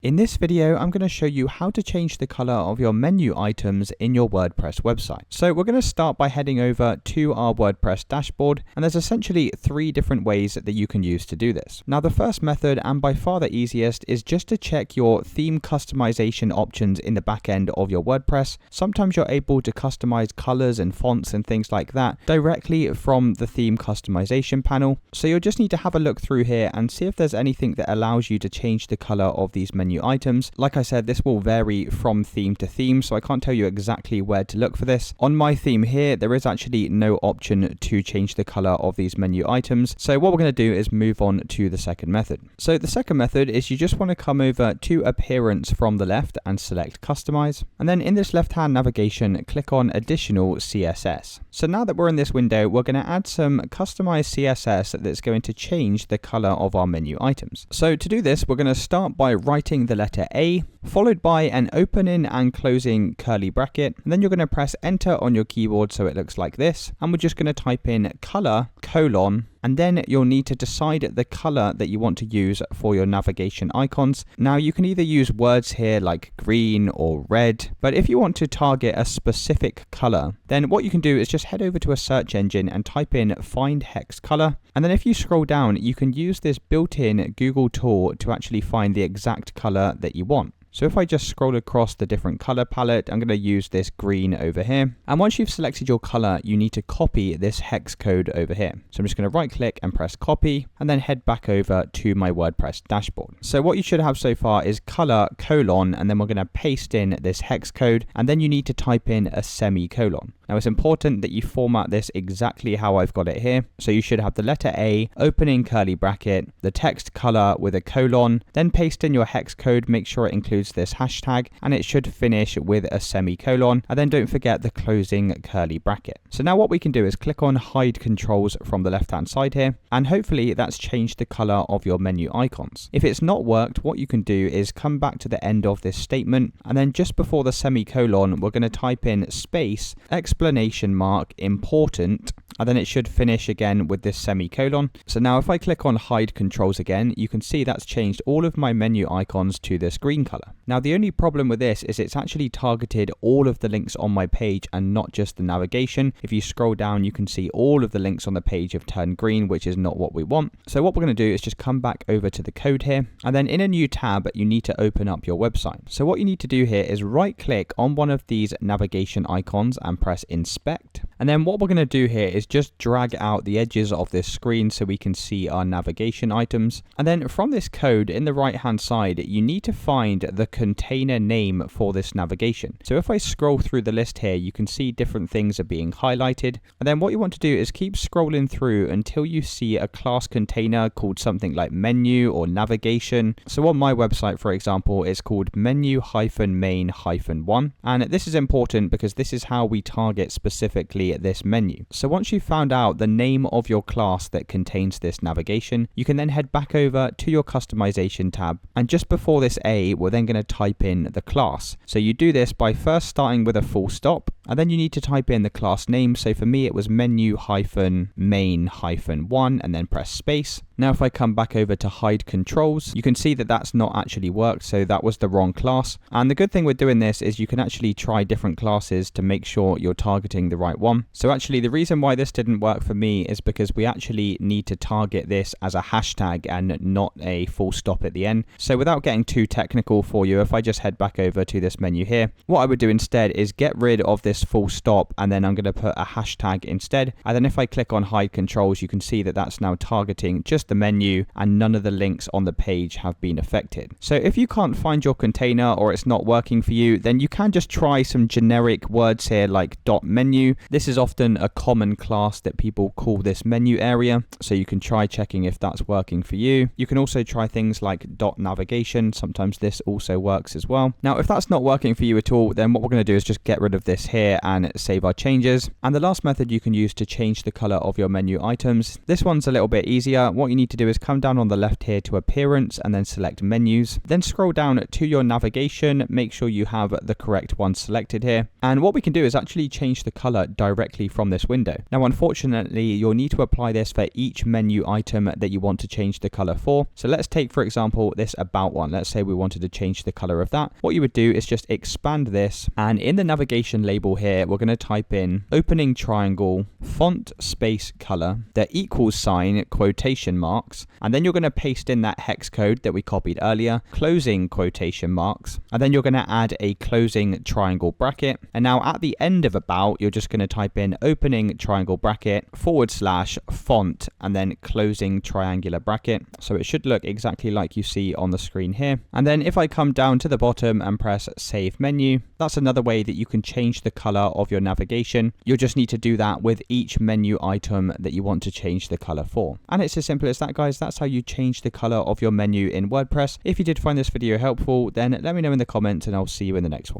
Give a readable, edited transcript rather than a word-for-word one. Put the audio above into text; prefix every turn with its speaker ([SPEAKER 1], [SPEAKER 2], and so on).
[SPEAKER 1] In this video, I'm going to show you how to change the color of your menu items in your WordPress website. So we're going to start by heading over to our WordPress dashboard, and there's essentially 3 different ways that you can use to do this. Now, the first method, and by far the easiest, is just to check your theme customization options in the back end of your WordPress. Sometimes you're able to customize colors and fonts and things like that directly from the theme customization panel. So you'll just need to have a look through here and see if there's anything that allows you to change the color of these menu items. Like I said, this will vary from theme to theme, so I can't tell you exactly where to look for this. On my theme here, there is actually no option to change the color of these menu items. So what we're going to do is move on to the second method. So the second method is you just want to come over to Appearance from the left and select Customize. And then in this left-hand navigation, click on Additional CSS. So now that we're in this window, we're going to add some customized CSS that's going to change the color of our menu items. So to do this, we're going to start by writing the letter A, followed by an opening and closing curly bracket, and then you're going to press enter on your keyboard so it looks like this, and we're just going to type in color, colon, and then you'll need to decide the color that you want to use for your navigation icons. Now you can either use words here like green or red, but if you want to target a specific color, then what you can do is just head over to a search engine and type in find hex color. And then if you scroll down, you can use this built-in Google tool to actually find the exact color that you want. So if I just scroll across the different color palette, I'm going to use this green over here. And once you've selected your color, you need to copy this hex code over here. So I'm just going to right click and press copy, and then head back over to my WordPress dashboard. So what you should have so far is color, colon, and then we're going to paste in this hex code, and then you need to type in a semicolon. Now it's important that you format this exactly how I've got it here. So you should have the letter A, opening curly bracket, the text color with a colon, then paste in your hex code, make sure it includes this hashtag, and it should finish with a semicolon, and then don't forget the closing curly bracket. So now what we can do is click on hide controls from the left hand side here, and hopefully that's changed the color of your menu icons. If it's not worked, what you can do is come back to the end of this statement, and then just before the semicolon, we're going to type in space, explanation mark, important, and then it should finish again with this semicolon. So now if I click on hide controls again, you can see that's changed all of my menu icons to this green color. Now the only problem with this is it's actually targeted all of the links on my page and not just the navigation. If you scroll down, you can see all of the links on the page have turned green, which is not what we want. So what we're going to do is just come back over to the code here, and then in a new tab, you need to open up your website. So what you need to do here is right click on one of these navigation icons and press inspect. And then what we're going to do here is just drag out the edges of this screen so we can see our navigation items. And then from this code in the right hand side, you need to find the container name for this navigation. So if I scroll through the list here, you can see different things are being highlighted. And then what you want to do is keep scrolling through until you see a class container called something like menu or navigation. So on my website, for example, it's called menu-main-1. And this is important because this is how we target specifically this menu. So once you've found out the name of your class that contains this navigation, you can then head back over to your customization tab, and just before this A, we're then going to type in the class. So you do this by first starting with a full stop, and then you need to type in the class name. So for me, it was menu-main-1, and then press space. Now if I come back over to hide controls, you can see that that's not actually worked, so that was the wrong class. And the good thing with doing this is you can actually try different classes to make sure you're targeting the right one. So actually the reason why this didn't work for me is because we actually need to target this as a hashtag and not a full stop at the end. So without getting too technical for you, if I just head back over to this menu here, what I would do instead is get rid of this full stop, and then I'm going to put a hashtag instead. And then if I click on hide controls, you can see that that's now targeting just the menu, and none of the links on the page have been affected. So if you can't find your container or it's not working for you, then you can just try some generic words here like .menu. This is often a common class that people call this menu area, so you can try checking if that's working for you. You can also try things like .navigation. Sometimes this also works as well. Now if that's not working for you at all, then what we're going to do is just get rid of this here here and save our changes. And the last method you can use to change the color of your menu items, this one's a little bit easier. What you need to do is come down on the left here to appearance and then select menus, then scroll down to your navigation, make sure you have the correct one selected here. And what we can do is actually change the color directly from this window. Now, unfortunately, you'll need to apply this for each menu item that you want to change the color for. So let's take, for example, this about one. Let's say we wanted to change the color of that. What you would do is just expand this, and in the navigation label here, we're going to type in opening triangle, font space color, the equals sign, quotation marks, and then you're going to paste in that hex code that we copied earlier, closing quotation marks, and then you're going to add a closing triangle bracket. And now at the end of about, you're just going to type in opening triangle bracket / font and then closing triangular bracket. So it should look exactly like you see on the screen here. And then if I come down to the bottom and press save menu, that's another way that you can change the color of your navigation. You'll just need to do that with each menu item that you want to change the color for. And it's as simple as that, guys. That's how you change the color of your menu in WordPress. If you did find this video helpful, then let me know in the comments and I'll see you in the next one.